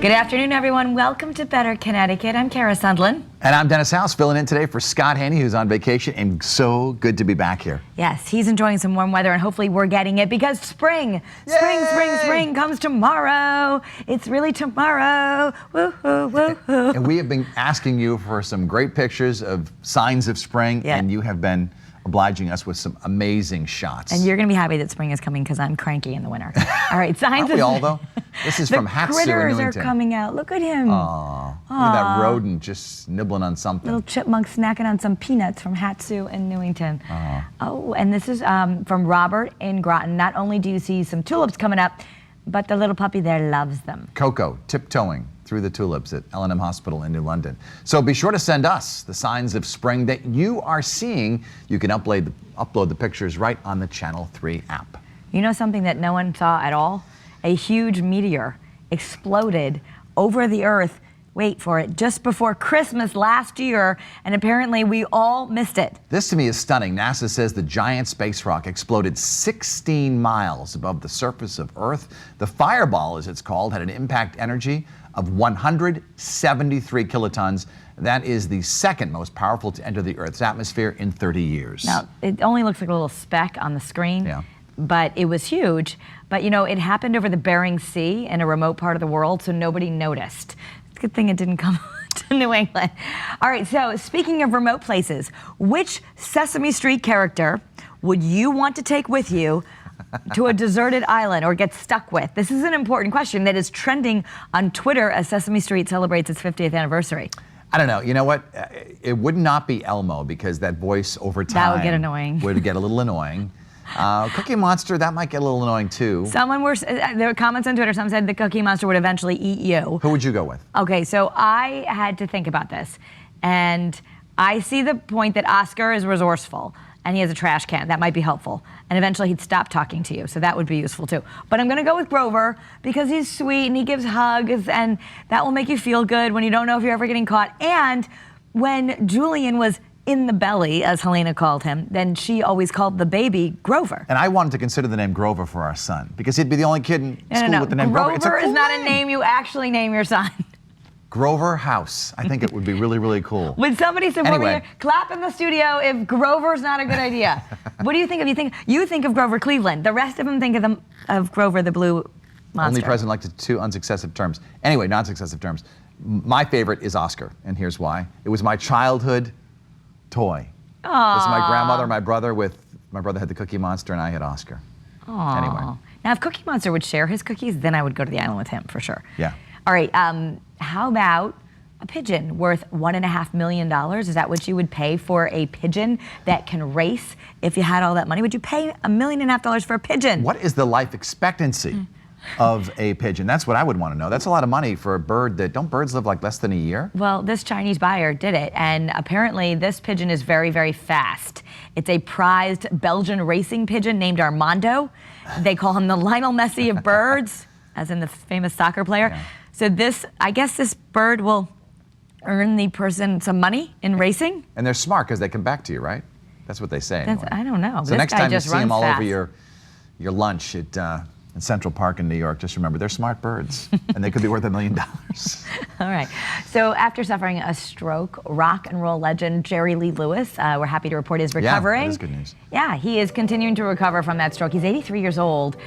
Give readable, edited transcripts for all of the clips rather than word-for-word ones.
Good afternoon, everyone. Welcome to Better Connecticut. I'm Kara Sundlun. And I'm Dennis House, filling in today for Scott Haney, who's on vacation, and so good to be back here. Yes, he's enjoying some warm weather, and hopefully we're getting it because spring comes tomorrow. It's really tomorrow. Woohoo, woohoo. And we have been asking you for some great pictures of signs of spring, and you have been obliging us with some amazing shots. And you're going to be happy that spring is coming because I'm cranky in the winter. All right, signs Aren't we all, though? This is from Hatsu in critters Newington. are coming out. Look at him. Aww. Look at that rodent just nibbling on something. Little chipmunk snacking on some peanuts from Hatsu in Newington. Oh, and this is from Robert in Groton. Not only do you see some tulips coming up, but the little puppy there loves them. Coco tiptoeing through the tulips at L&M Hospital in New London. So be sure to send us the signs of spring that you are seeing. You can upload the pictures right on the Channel 3 app. You know something that no one saw at all? A huge meteor exploded over the Earth, wait for it, just before Christmas last year, and apparently we all missed it. This to me is stunning. NASA says the giant space rock exploded 16 miles above the surface of Earth. The fireball, as it's called, had an impact energy of 173 kilotons. That is the second most powerful to enter the Earth's atmosphere in 30 years. Now, it only looks like a little speck on the screen. Yeah. But it was huge. But you know, it happened over the Bering Sea in a remote part of the world, so nobody noticed. It's a good thing it didn't come to New England. All right, so speaking of remote places, which Sesame Street character would you want to take with you to a deserted island or get stuck with? This is an important question that is trending on Twitter as Sesame Street celebrates its 50th anniversary. I don't know. You know what? It would not be Elmo because that voice over time that would get annoying. Would get a little annoying. Cookie Monster, that might get a little annoying too. There were comments on Twitter, some said the Cookie Monster would eventually eat you. Who would you go with? Okay, so I had to think about this. And I see the point that Oscar is resourceful and he has a trash can. That might be helpful. And eventually he'd stop talking to you, so that would be useful too. But I'm gonna go with Grover because he's sweet and he gives hugs and that will make you feel good when you don't know if you're ever getting caught. And when Julian was in the belly, as Helena called him, then she always called the baby Grover. And I wanted to consider the name Grover for our son because he'd be the only kid in school with the name Grover. Grover is not a name you actually name your son. Grover House. I think it would be really, really cool. Would somebody support me here? Clap in the studio if Grover's not a good idea. What do you think of? You think of Grover Cleveland. The rest of them think of Grover the Blue Monster. Only president elected to 2 unsuccessive terms. Anyway, non-successive terms. My favorite is Oscar, and here's why. It was my childhood toy. Aww. This is my grandmother, my brother had the Cookie Monster and I had Oscar. Aww. Anyway. Now if Cookie Monster would share his cookies, then I would go to the island with him for sure. Yeah. All right, how about a pigeon worth $1.5 million? Is that what you would pay for a pigeon that can race if you had all that money? Would you pay $1.5 million for a pigeon? What is the life expectancy of a pigeon? That's what I would want to know. That's a lot of money for a bird don't birds live like less than a year? Well, this Chinese buyer did it, and apparently this pigeon is very, very fast. It's a prized Belgian racing pigeon named Armando. They call him the Lionel Messi of birds, as in the famous soccer player. Yeah. So I guess this bird will earn the person some money in racing. And they're smart because they come back to you, right? That's what they say anyway. I don't know. So this next guy time you just see them all fast. over your lunch at in Central Park in New York, just remember, they're smart birds, and they could be worth $1 million. All right. So after suffering a stroke, rock and roll legend Jerry Lee Lewis, we're happy to report is recovering. Yeah, that is good news. Yeah, he is continuing to recover from that stroke. He's 83 years old.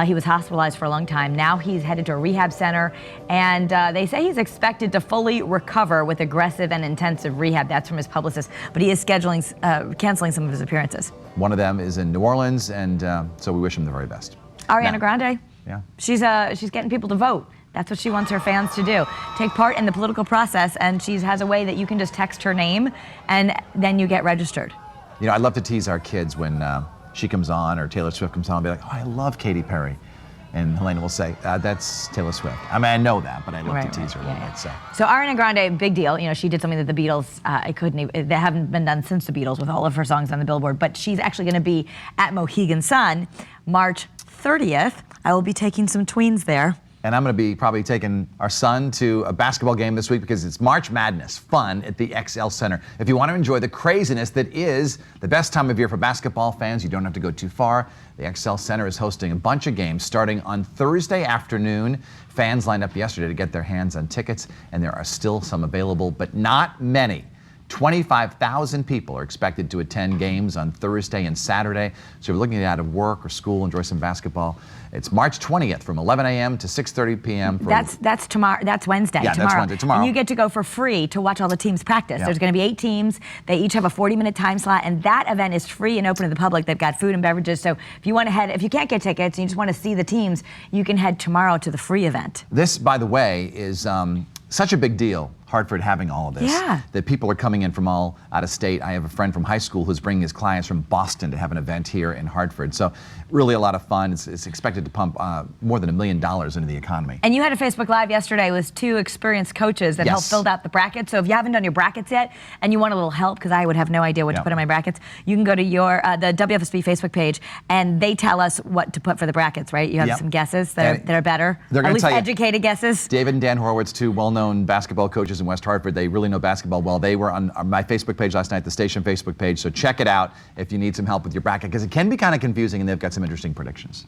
He was hospitalized for a long time. Now he's headed to a rehab center, and they say he's expected to fully recover with aggressive and intensive rehab. That's from his publicist, but he is canceling some of his appearances. One of them is in New Orleans, and so we wish him the very best. Ariana Grande. Yeah. She's getting people to vote. That's what she wants her fans to do. Take part in the political process, and she has a way that you can just text her name, and then you get registered. You know, I love to tease our kids when she comes on or Taylor Swift comes on and be like, oh, I love Katy Perry. And Helena will say, that's Taylor Swift. I mean, I know that, but I love to tease her a little bit. So Ariana Grande, big deal. You know, she did something that the Beatles, they haven't been done since the Beatles with all of her songs on the Billboard, but she's actually going to be at Mohegan Sun March 30th. I will be taking some tweens there. And I'm going to be probably taking our son to a basketball game this week because it's March Madness fun at the XL Center. If you want to enjoy the craziness that is the best time of year for basketball fans, you don't have to go too far. The XL Center is hosting a bunch of games starting on Thursday afternoon. Fans lined up yesterday to get their hands on tickets, and there are still some available, but not many. 25,000 people are expected to attend games on Thursday and Saturday. So if you're looking to get out of work or school, enjoy some basketball. It's March 20th from 11 a.m. to 6:30 p.m. That's tomorrow. That's Wednesday. Yeah, tomorrow. that's Wednesday. Tomorrow. And you get to go for free to watch all the teams practice. Yeah. There's going to be 8 teams. They each have a 40-minute time slot, and that event is free and open to the public. They've got food and beverages. So if you want to head, if you can't get tickets and you just want to see the teams, you can head tomorrow to the free event. This, by the way, is such a big deal, Hartford having all of this, Yeah. that people are coming in from all out of state. I have a friend from high school who's bringing his clients from Boston to have an event here in Hartford. So really a lot of fun. It's expected to pump more than $1 million into the economy. And you had a Facebook Live yesterday with 2 experienced coaches that helped fill out the brackets. So if you haven't done your brackets yet and you want a little help, because I would have no idea what to put in my brackets, you can go to your the WFSB Facebook page, and they tell us what to put for the brackets, right? You have some guesses that are better, they're at least tell you, educated guesses. David and Dan Horowitz, 2 well-known basketball coaches in West Hartford. They really know basketball well. They were on my Facebook page last night, the station Facebook page. So check it out if you need some help with your bracket, because it can be kind of confusing, and they've got some interesting predictions.